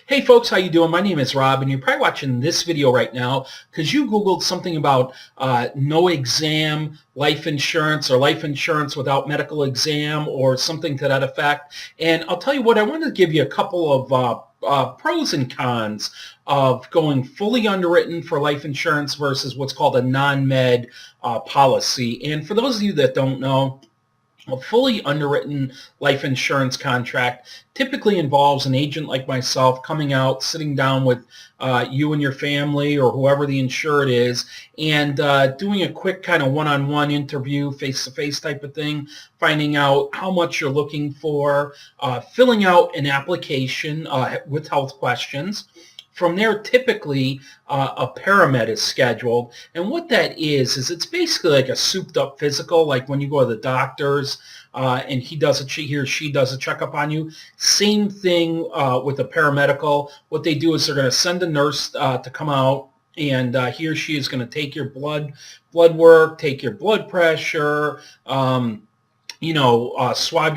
Hey folks, how you doing? My name is Rob, and you're probably watching this video right now because you Googled something about no exam life insurance or life insurance without medical exam or something to that effect. And I'll tell you what, I wanted to give you a couple of pros and cons of going fully underwritten for life insurance versus what's called a non-med policy. And for those of you that don't know, a fully underwritten life insurance contract typically involves an agent like myself coming out, sitting down with you and your family or whoever the insured is, and doing a quick kind of one-on-one interview, face-to-face type of thing, finding out how much you're looking for, filling out an application with health questions. From there, typically, a paramed is scheduled. And what that is it's basically like a souped-up physical, like when you go to the doctor's and he or she does a checkup on you. Same thing with a paramedical. What they do is they're going to send a nurse to come out, and he or she is going to take your blood work, take your blood pressure, swab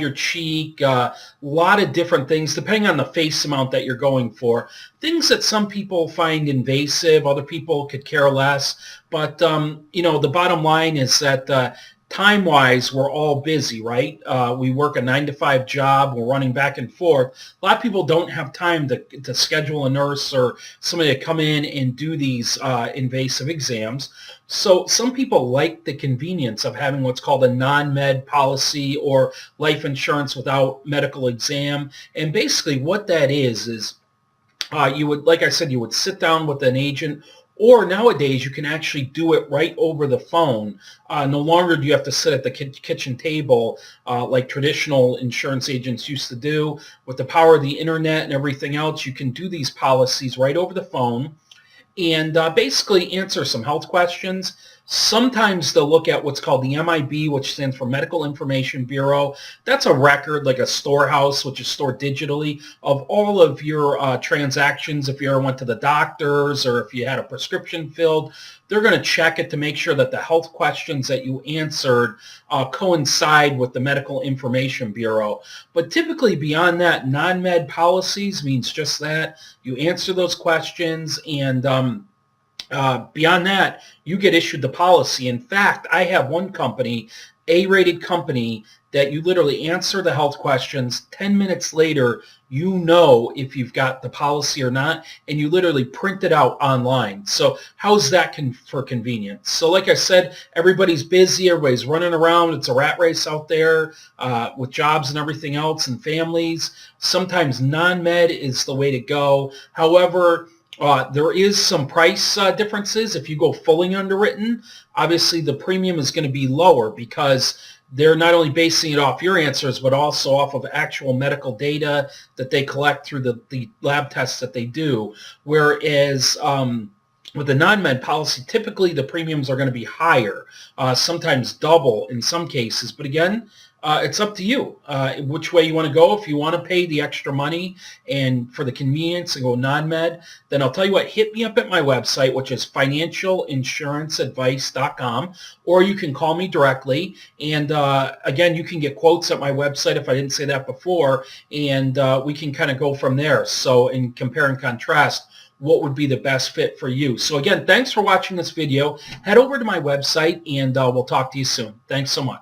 your cheek, a lot of different things depending on the face amount that you're going for. Things that some people find invasive, other people could care less. But, the bottom line is that time-wise, we're all busy, right? We work a 9-to-5 job. We're running back and forth. A lot of people don't have time to schedule a nurse or somebody to come in and do these invasive exams. So some people like the convenience of having what's called a non-med policy or life insurance without medical exam. And basically what that is you would, like I said, you would sit down with an agent, or nowadays you can actually do it right over the phone. No longer do you have to sit at the kitchen table like traditional insurance agents used to do. With the power of the internet and everything else, you can do these policies right over the phone and basically answer some health questions. Sometimes they'll look at what's called the MIB, which stands for Medical Information Bureau. That's a record, like a storehouse, which is stored digitally, of all of your transactions. If you ever went to the doctors or if you had a prescription filled, they're going to check it to make sure that the health questions that you answered coincide with the Medical Information Bureau. But typically beyond that, non-med policies means just that. You answer those questions, and beyond that, you get issued the policy. In fact, I have one company, A-rated company, that you literally answer the health questions. 10 minutes later, you know if you've got the policy or not, and you literally print it out online. So how's that for convenience? So like I said, everybody's busy. Everybody's running around. It's a rat race out there with jobs and everything else and families. Sometimes non-med is the way to go. However, there is some price differences. If you go fully underwritten, obviously the premium is going to be lower because they're not only basing it off your answers, but also off of actual medical data that they collect through the lab tests that they do. Whereas with the non-med policy, typically the premiums are going to be higher, sometimes double in some cases. But again, it's up to you which way you want to go. If you want to pay the extra money and for the convenience and go non-med, then I'll tell you what, hit me up at my website, which is financialinsuranceadvice.com, or you can call me directly. And again, you can get quotes at my website if I didn't say that before, and we can kind of go from there. So in compare and contrast, what would be the best fit for you. So again, thanks for watching this video. Head over to my website, and we'll talk to you soon. Thanks so much.